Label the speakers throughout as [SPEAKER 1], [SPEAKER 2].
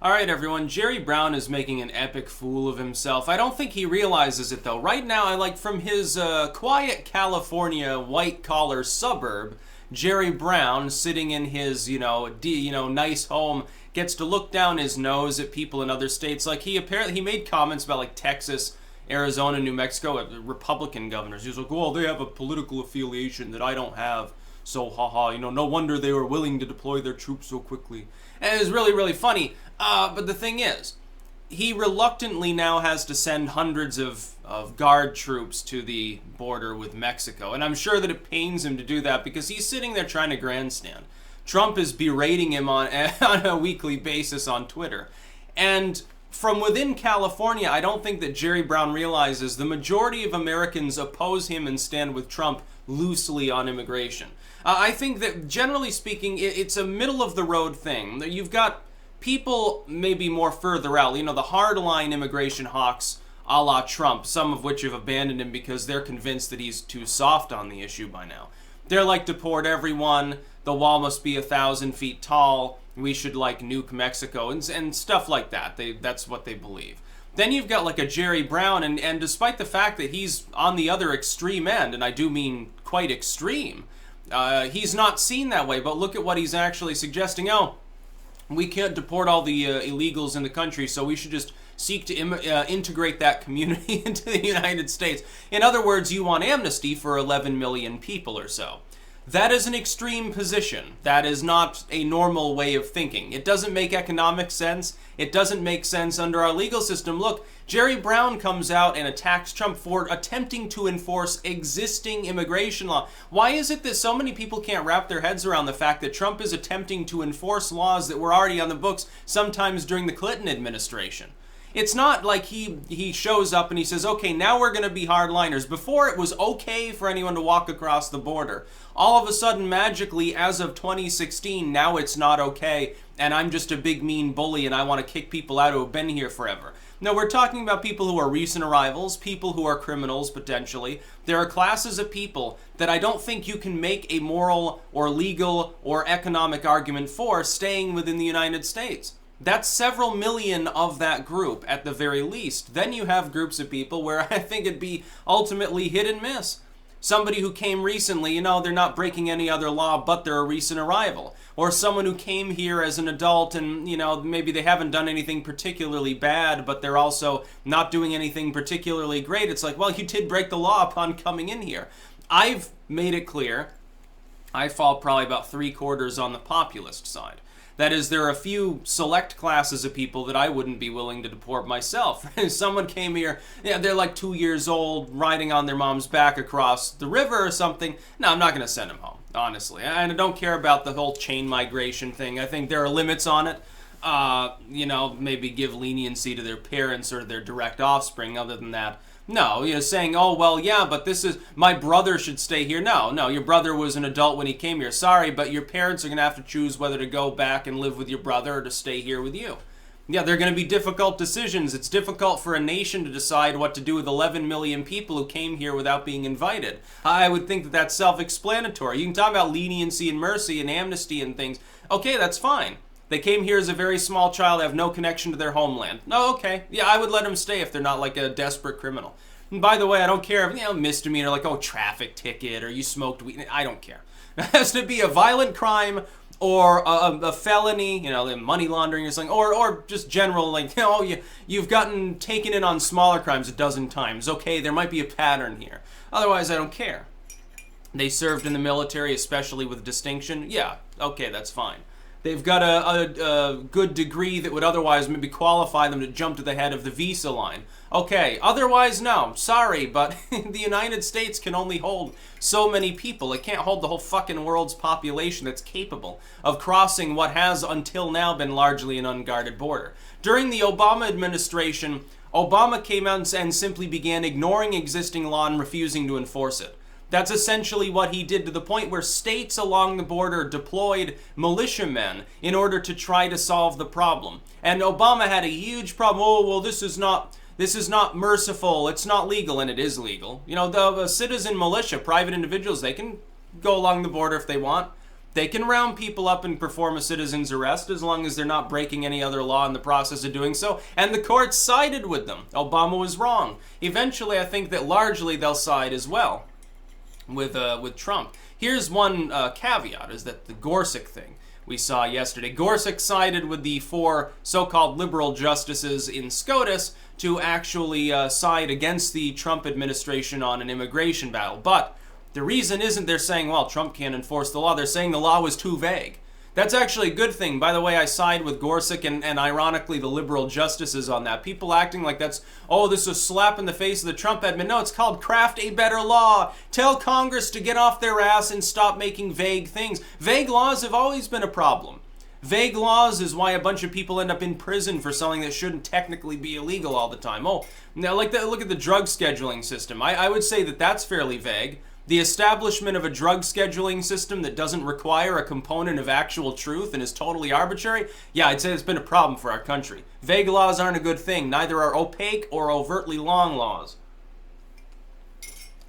[SPEAKER 1] Alright everyone, Jerry Brown is making an epic fool of himself. I don't think he realizes it though. Right now, I like from his quiet California white-collar suburb, Jerry Brown, sitting in his, nice home, gets to look down his nose at people in other states. Like he made comments about like Texas, Arizona, New Mexico, Republican governors. He was like, well, they have a political affiliation that I don't have. So, haha, no wonder they were willing to deploy their troops so quickly. And it was really, really funny. But the thing is, he reluctantly now has to send hundreds of guard troops to the border with Mexico. And I'm sure that it pains him to do that because he's sitting there trying to grandstand. Trump is berating him on a weekly basis on Twitter. And from within California, I don't think that Jerry Brown realizes the majority of Americans oppose him and stand with Trump loosely on immigration. I think that, generally speaking, it's a middle-of-the-road thing. You've got people maybe more further out, the hardline immigration hawks a la Trump, some of which have abandoned him because they're convinced that he's too soft on the issue by now. They're like, deport everyone, the wall must be 1,000 feet tall, we should, nuke Mexico, and stuff like that. That's what they believe. Then you've got, a Jerry Brown, and despite the fact that he's on the other extreme end, and I do mean quite extreme, he's not seen that way, but look at what he's actually suggesting. Oh, we can't deport all the illegals in the country, so we should just seek to integrate that community into the United States. In other words, you want amnesty for 11 million people or so. That is an extreme position. That is not a normal way of thinking. It doesn't make economic sense. It doesn't make sense under our legal system. Look, Jerry Brown comes out and attacks Trump for attempting to enforce existing immigration law. Why is it that so many people can't wrap their heads around the fact that Trump is attempting to enforce laws that were already on the books sometimes during the Clinton administration? It's not like he shows up and he says, okay, now we're going to be hardliners. Before, it was okay for anyone to walk across the border. All of a sudden, magically, as of 2016, now it's not okay, and I'm just a big mean bully and I want to kick people out who have been here forever. No, we're talking about people who are recent arrivals, people who are criminals, potentially. There are classes of people that I don't think you can make a moral or legal or economic argument for staying within the United States. That's several million of that group, at the very least. Then you have groups of people where I think it'd be ultimately hit and miss. Somebody who came recently, they're not breaking any other law, but they're a recent arrival. Or someone who came here as an adult and, maybe they haven't done anything particularly bad, but they're also not doing anything particularly great. It's like, well, you did break the law upon coming in here. I've made it clear I fall probably about 3/4 on the populist side. That is, there are a few select classes of people that I wouldn't be willing to deport myself. If someone came here, they're like 2 years old, riding on their mom's back across the river or something. No, I'm not going to send them home, honestly. And I don't care about the whole chain migration thing. I think there are limits on it. Maybe give leniency to their parents or their direct offspring. Other than that, no, saying, oh, well, yeah, but my brother should stay here. No, your brother was an adult when he came here. Sorry, but your parents are going to have to choose whether to go back and live with your brother or to stay here with you. Yeah, they're going to be difficult decisions. It's difficult for a nation to decide what to do with 11 million people who came here without being invited. I would think that that's self-explanatory. You can talk about leniency and mercy and amnesty and things. Okay, that's fine. They came here as a very small child, have no connection to their homeland. No, okay. Yeah, I would let them stay if they're not like a desperate criminal. And by the way, I don't care if, misdemeanor, like, traffic ticket or you smoked weed. I don't care. It has to be a violent crime or a felony, money laundering or something, or just general, you've gotten taken in on smaller crimes a dozen times. Okay, there might be a pattern here. Otherwise, I don't care. They served in the military, especially with distinction. Yeah, okay, that's fine. They've got a good degree that would otherwise maybe qualify them to jump to the head of the visa line. Okay, otherwise, no. Sorry, but the United States can only hold so many people. It can't hold the whole fucking world's population that's capable of crossing what has until now been largely an unguarded border. During the Obama administration, Obama came out and simply began ignoring existing law and refusing to enforce it. That's essentially what he did, to the point where states along the border deployed militiamen in order to try to solve the problem. And Obama had a huge problem. Oh, well, this is not merciful. It's not legal, and it is legal. The citizen militia, private individuals, they can go along the border if they want. They can round people up and perform a citizen's arrest as long as they're not breaking any other law in the process of doing so. And the courts sided with them. Obama was wrong. Eventually, I think that largely they'll side as well with Trump. Here's one caveat, is that the Gorsuch thing we saw yesterday. Gorsuch sided with the 4 so-called liberal justices in SCOTUS to actually side against the Trump administration on an immigration battle. But the reason isn't they're saying, well, Trump can't enforce the law. They're saying the law was too vague. That's actually a good thing. By the way, I side with Gorsuch and ironically the liberal justices on that. People acting like that's, oh, this is a slap in the face of the Trump admin. No, it's called craft a better law. Tell Congress to get off their ass and stop making vague things. Vague laws have always been a problem. Vague laws is why a bunch of people end up in prison for something that shouldn't technically be illegal all the time. Oh, now like that, look at the drug scheduling system. I would say that that's fairly vague. The establishment of a drug scheduling system that doesn't require a component of actual truth and is totally arbitrary, yeah, I'd say it's been a problem for our country. Vague laws aren't a good thing. Neither are opaque or overtly long laws.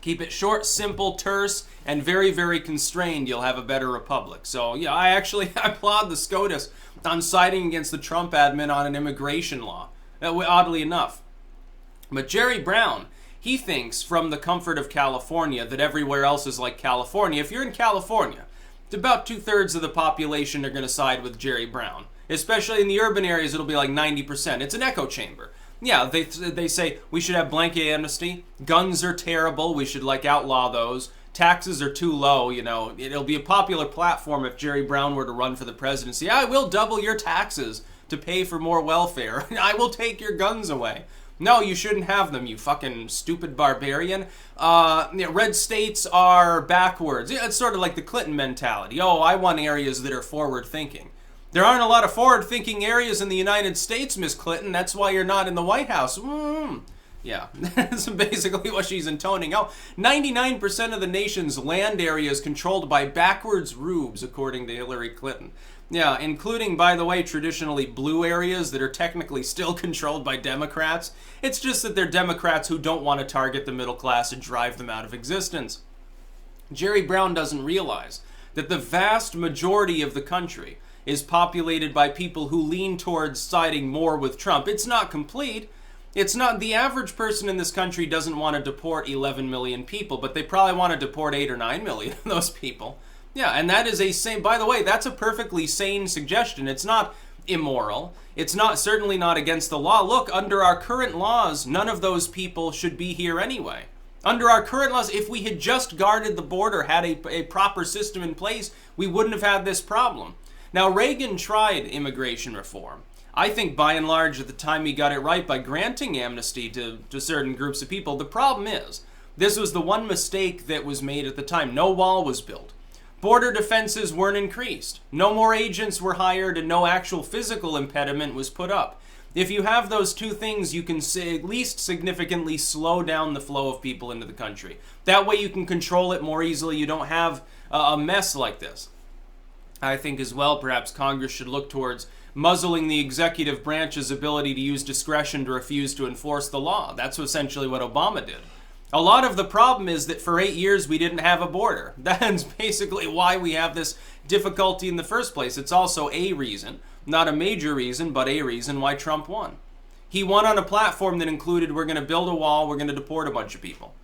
[SPEAKER 1] Keep it short, simple, terse, and very, very constrained. You'll have a better republic. So, yeah, I applaud the SCOTUS on siding against the Trump admin on an immigration law, oddly enough. But Jerry Brown, he thinks from the comfort of California that everywhere else is like California. If you're in California, about 2/3 of the population are going to side with Jerry Brown. Especially in the urban areas, it'll be like 90%. It's an echo chamber. Yeah, they say we should have blanket amnesty. Guns are terrible. We should outlaw those. Taxes are too low. You know, it'll be a popular platform if Jerry Brown were to run for the presidency. I will double your taxes to pay for more welfare. I will take your guns away. No, you shouldn't have them, you fucking stupid barbarian. Red states are backwards. It's sort of like the Clinton mentality. Oh, I want areas that are forward-thinking. There aren't a lot of forward-thinking areas in the United States, Miss Clinton. That's why you're not in the White House. Yeah, that's basically what she's intoning. Oh, 99% of the nation's land area is controlled by backwards rubes, according to Hillary Clinton. Yeah, including, by the way, traditionally blue areas that are technically still controlled by Democrats. It's just that they're Democrats who don't want to target the middle class and drive them out of existence. Jerry Brown doesn't realize that the vast majority of the country is populated by people who lean towards siding more with Trump. It's not complete. It's not, the average person in this country doesn't want to deport 11 million people, but they probably want to deport 8 or 9 million of those people. Yeah, and that is a sane, by the way, that's a perfectly sane suggestion. It's not immoral. It's not, certainly not against the law. Look, under our current laws, none of those people should be here anyway. Under our current laws, if we had just guarded the border, had a proper system in place, we wouldn't have had this problem. Now, Reagan tried immigration reform. I think by and large at the time he got it right by granting amnesty to certain groups of people. The problem is, this was the one mistake that was made at the time. No wall was built. Border defenses weren't increased. No more agents were hired and no actual physical impediment was put up. If you have those two things, you can at least significantly slow down the flow of people into the country. That way you can control it more easily. You don't have a mess like this. I think as well, perhaps Congress should look towards muzzling the executive branch's ability to use discretion to refuse to enforce the law. That's essentially what Obama did. A lot of the problem is that for 8 years we didn't have a border. That's basically why we have this difficulty in the first place. It's also a reason, not a major reason, but a reason why Trump won. He won on a platform that included we're going to build a wall, we're going to deport a bunch of people.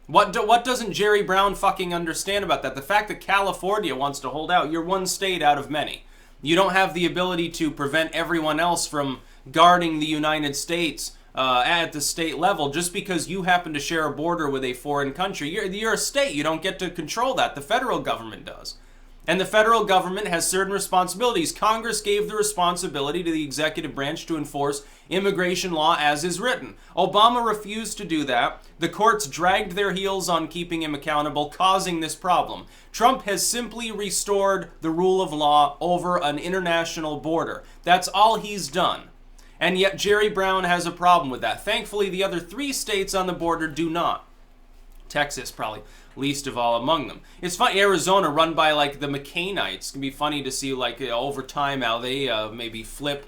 [SPEAKER 1] What doesn't Jerry Brown fucking understand about that? The fact that California wants to hold out, you're one state out of many. You don't have the ability to prevent everyone else from guarding the United States at the state level just because you happen to share a border with a foreign country. You're a state. You don't get to control that. The federal government does. And the federal government has certain responsibilities. Congress gave the responsibility to the executive branch to enforce immigration law as is written. Obama refused to do that. The courts dragged their heels on keeping him accountable, causing this problem. Trump has simply restored the rule of law over an international border. That's all he's done. And yet Jerry Brown has a problem with that. Thankfully, the other 3 states on the border do not. Texas, probably least of all among them. It's funny, Arizona, run by the McCainites. It's going to be funny to see over time how they maybe flip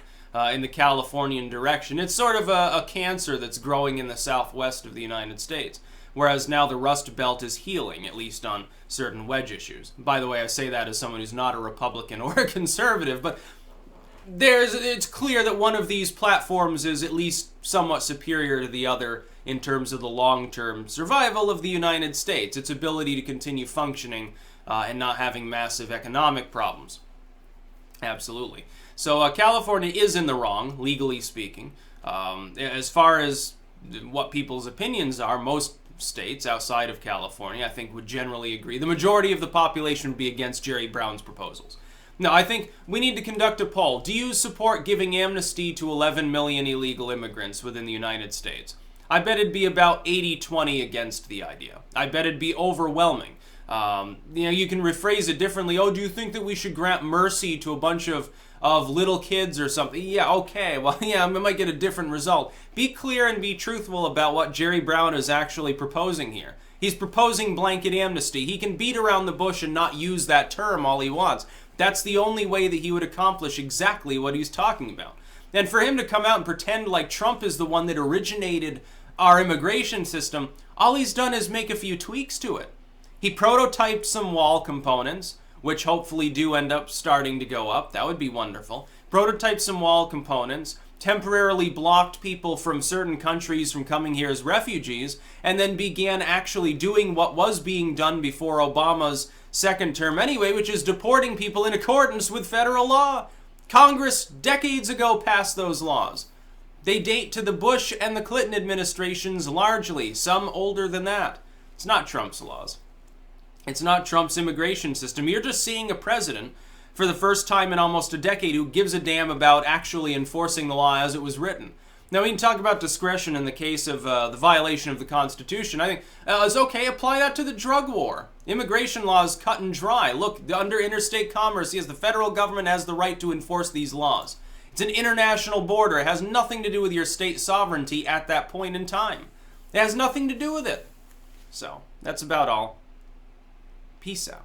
[SPEAKER 1] in the Californian direction. It's sort of a cancer that's growing in the southwest of the United States. whereas now the Rust Belt is healing, at least on certain wedge issues. By the way, I say that as someone who's not a Republican or a conservative, but it's clear that one of these platforms is at least somewhat superior to the other in terms of the long-term survival of the United States, its ability to continue functioning and not having massive economic problems. Absolutely. So California is in the wrong, legally speaking. As far as what people's opinions are, most states outside of California, I think, would generally agree. The majority of the population would be against Jerry Brown's proposals. Now, I think we need to conduct a poll. Do you support giving amnesty to 11 million illegal immigrants within the United States? I bet it'd be about 80-20 against the idea. I bet it'd be overwhelming. You can rephrase it differently. Oh, do you think that we should grant mercy to a bunch of little kids or something? Yeah, okay. Well, yeah, we might get a different result. Be clear and be truthful about what Jerry Brown is actually proposing here. He's proposing blanket amnesty. He can beat around the bush and not use that term all he wants. That's the only way that he would accomplish exactly what he's talking about. And for him to come out and pretend like Trump is the one that originated our immigration system, all he's done is make a few tweaks to it. He prototyped some wall components, which hopefully do end up starting to go up. That would be wonderful. Prototyped some wall components, temporarily blocked people from certain countries from coming here as refugees, and then began actually doing what was being done before Obama's second term anyway, which is deporting people in accordance with federal law. Congress decades ago passed those laws. They date to the Bush and the Clinton administrations largely, some older than that. It's not Trump's laws. It's not Trump's immigration system. You're just seeing a president for the first time in almost a decade who gives a damn about actually enforcing the law as it was written. Now, we can talk about discretion in the case of the violation of the Constitution. I think it's okay, apply that to the drug war. Immigration law is cut and dry. Look, under interstate commerce, yes, the federal government has the right to enforce these laws. It's an international border. It has nothing to do with your state sovereignty at that point in time. It has nothing to do with it. So, that's about all. Peace out.